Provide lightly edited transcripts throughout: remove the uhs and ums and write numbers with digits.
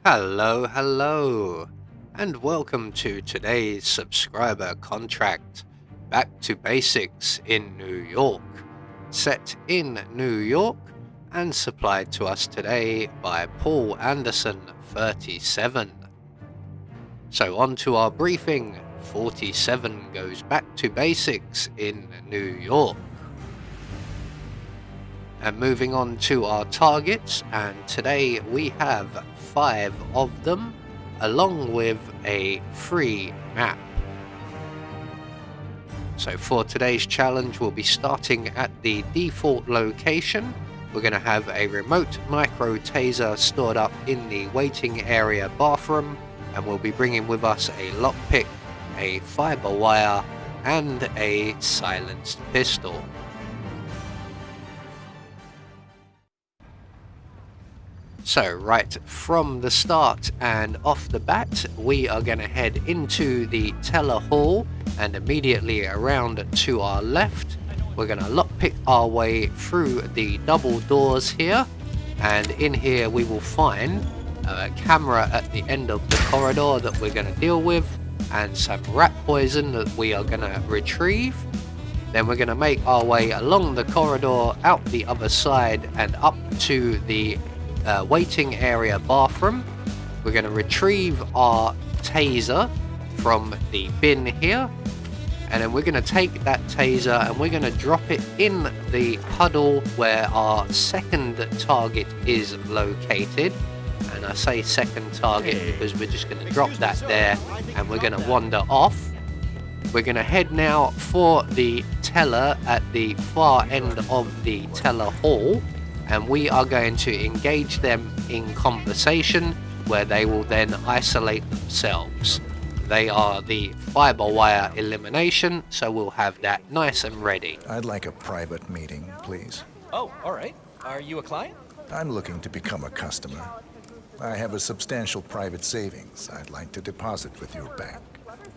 Hello, and welcome to today's subscriber contract, Back to Basics in New York, set in New York and supplied to us today by Paul Anderson 37. So on to our briefing. 47 goes back to basics in New York. And moving on to our targets, and today we have 5 of them, along with a free map. So for today's challenge, we'll be starting at the default location. We're going to have a remote micro taser stored up in the waiting area bathroom, and we'll be bringing with us a lockpick, a fiber wire, and a silenced pistol. So right from the start and off the bat, we are going to head into the teller hall, and immediately around to our left, we're going to lockpick our way through the double doors here, and in here we will find a camera at the end of the corridor that we're going to deal with, and some rat poison that we are going to retrieve. Then we're going to make our way along the corridor, out the other side, and up to the waiting area bathroom. We're going to retrieve our taser from the bin here, and then we're going to take that taser and we're going to drop it in the puddle where our second target is located. And I say second target because we're just going to drop that there and we're going to wander off. We're going to head now for the teller at the far end of the teller hall, and we are going to engage them in conversation where they will then isolate themselves. They are the fiber wire elimination, so we'll have that nice and ready. I'd like a private meeting, please. Oh, all right. Are you a client? I'm looking to become a customer. I have a substantial private savings I'd like to deposit with your bank.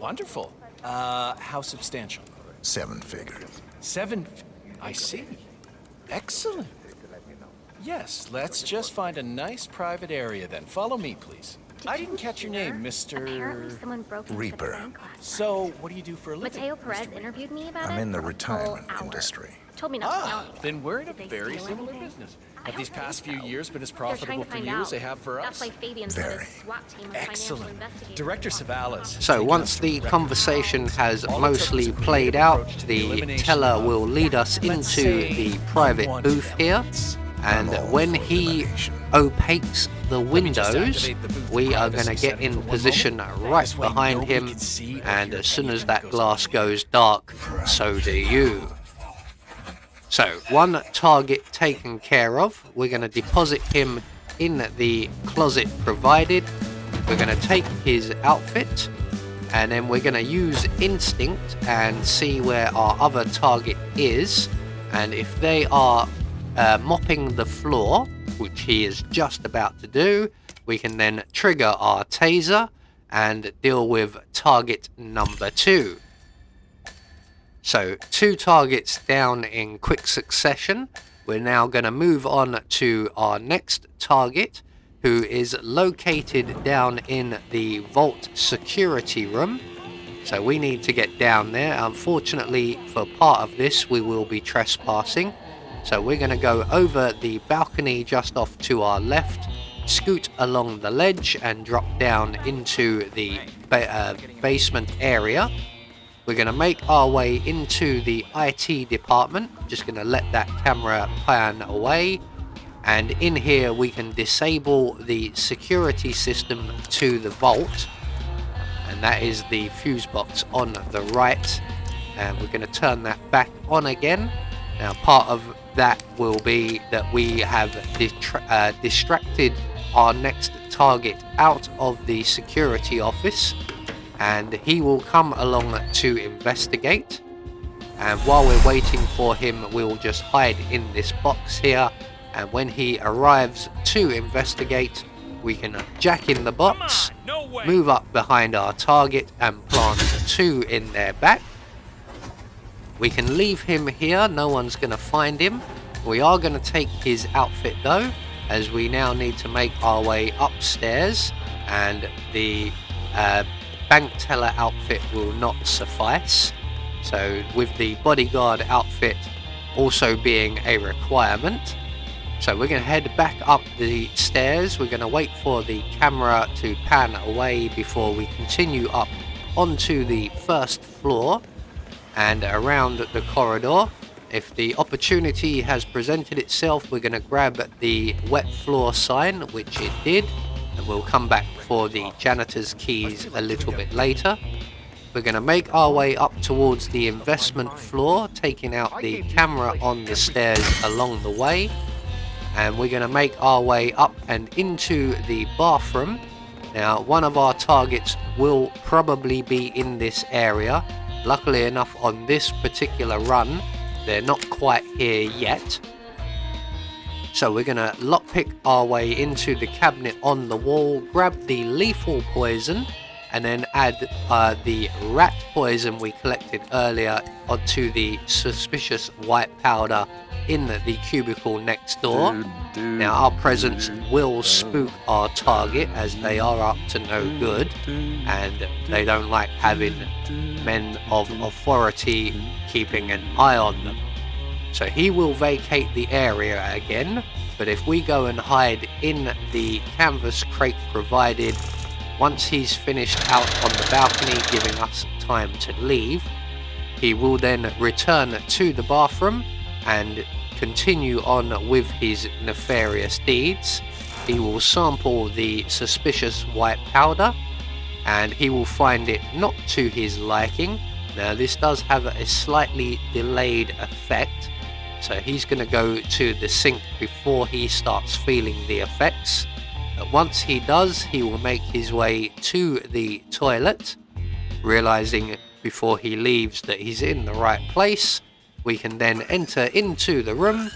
Wonderful. How substantial? 7 figures. I see. Excellent. Yes, let's just find a nice private area then. Follow me, please. I didn't catch your name, Apparently Mr. someone broke into Reaper. the bank last So, what do you do for a living? Mateo Perez Mr. Reaper? interviewed me about it. I'm in the for a retirement full hour. industry. Told me not to tell anyone. Then we're in a Did they very steal similar anything? business. I Have these don't past think few so. years been as They're trying profitable to for find you out. as they have for That's us? why Fabian's Very. got a SWAT team of financial Excellent. investigators. Director Savalas. So once the conversation has mostly played out, the teller will lead us into the private booth here, and when he opaques the windows, we are going to get in position right behind him, and as soon as that glass goes dark, so do you. So one target taken care of. We're going to deposit him in the closet provided. We're going to take his outfit, and then we're going to use instinct and see where our other target is, and if they are mopping the floor, which he is just about to do, we can then trigger our taser and deal with target number 2. So 2 targets down in quick succession. We're now going to move on to our next target, who is located down in the vault security room. So we need to get down there. Unfortunately, for part of this, we will be trespassing. So we're going to go over the balcony just off to our left, scoot along the ledge and drop down into the basement area. We're going to make our way into the IT department. Just going to let that camera pan away. And in here we can disable the security system to the vault. And that is the fuse box on the right. And we're going to turn that back on again. Now part of that will be that we have distracted our next target out of the security office, and he will come along to investigate. And while we're waiting for him, we'll just hide in this box here, and when he arrives to investigate, we can jack in the box, move up behind our target and plant 2 in their back. We can leave him here, no one's going to find him. We are going to take his outfit though, as we now need to make our way upstairs, and the bank teller outfit will not suffice. So with the bodyguard outfit also being a requirement, so we're going to head back up the stairs. We're going to wait for the camera to pan away before we continue up onto the first floor and around the corridor. If the opportunity has presented itself, we're going to grab the wet floor sign, which it did, and we'll come back for the janitor's keys a little bit later. We're going to make our way up towards the investment floor, taking out the camera on the stairs along the way. And we're going to make our way up and into the bathroom. Now, one of our targets will probably be in this area. Luckily enough, on this particular run, they're not quite here yet. So we're going to lockpick our way into the cabinet on the wall, grab the lethal poison, and then add the rat poison we collected earlier onto the suspicious white powder in the cubicle next door. Now our presence will spook our target, as they are up to no good and they don't like having men of authority keeping an eye on them. So he will vacate the area again, but if we go and hide in the canvas crate provided, once he's finished out on the balcony giving us time to leave, he will then return to the bathroom and continue on with his nefarious deeds. He will sample the suspicious white powder and he will find it not to his liking. Now this does have a slightly delayed effect, so he's going to go to the sink before he starts feeling the effects. But once he does, he will make his way to the toilet, realizing before he leaves that he's in the right place. We can then enter into the room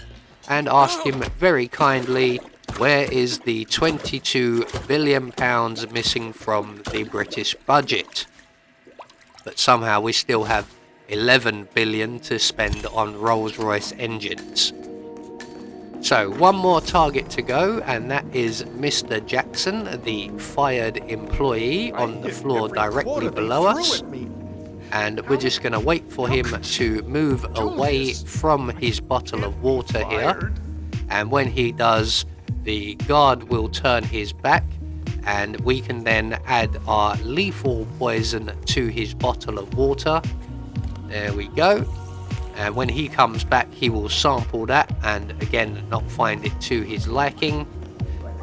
and ask him very kindly, where is the £22 billion missing from the British budget? But somehow we still have 11 billion to spend on Rolls-Royce engines. So one more target to go, and that is Mr. Jackson, the fired employee on the floor directly below us. And we're just going to wait for him to move away from his bottle of water here. And when he does, the guard will turn his back and we can then add our lethal poison to his bottle of water. There we go. And when he comes back, he will sample that and again not find it to his liking.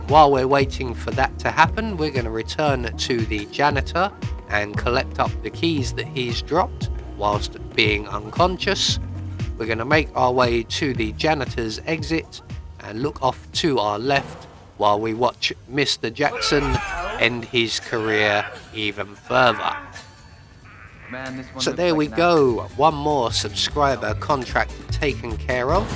While we're waiting for that to happen, we're going to return to the janitor and collect up the keys that he's dropped whilst being unconscious. We're going to make our way to the janitor's exit and look off to our left while we watch Mr. Jackson end his career even further. So there we go, one more subscriber contract taken care of,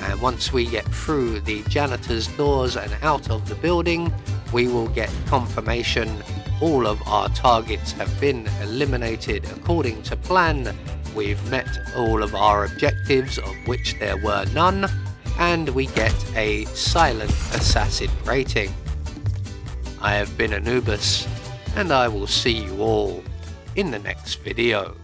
and once we get through the janitor's doors and out of the building, we will get confirmation all of our targets have been eliminated according to plan. We've met all of our objectives, of which there were none, and we get a silent assassin rating. I have been Anubis, and I will see you all in the next video.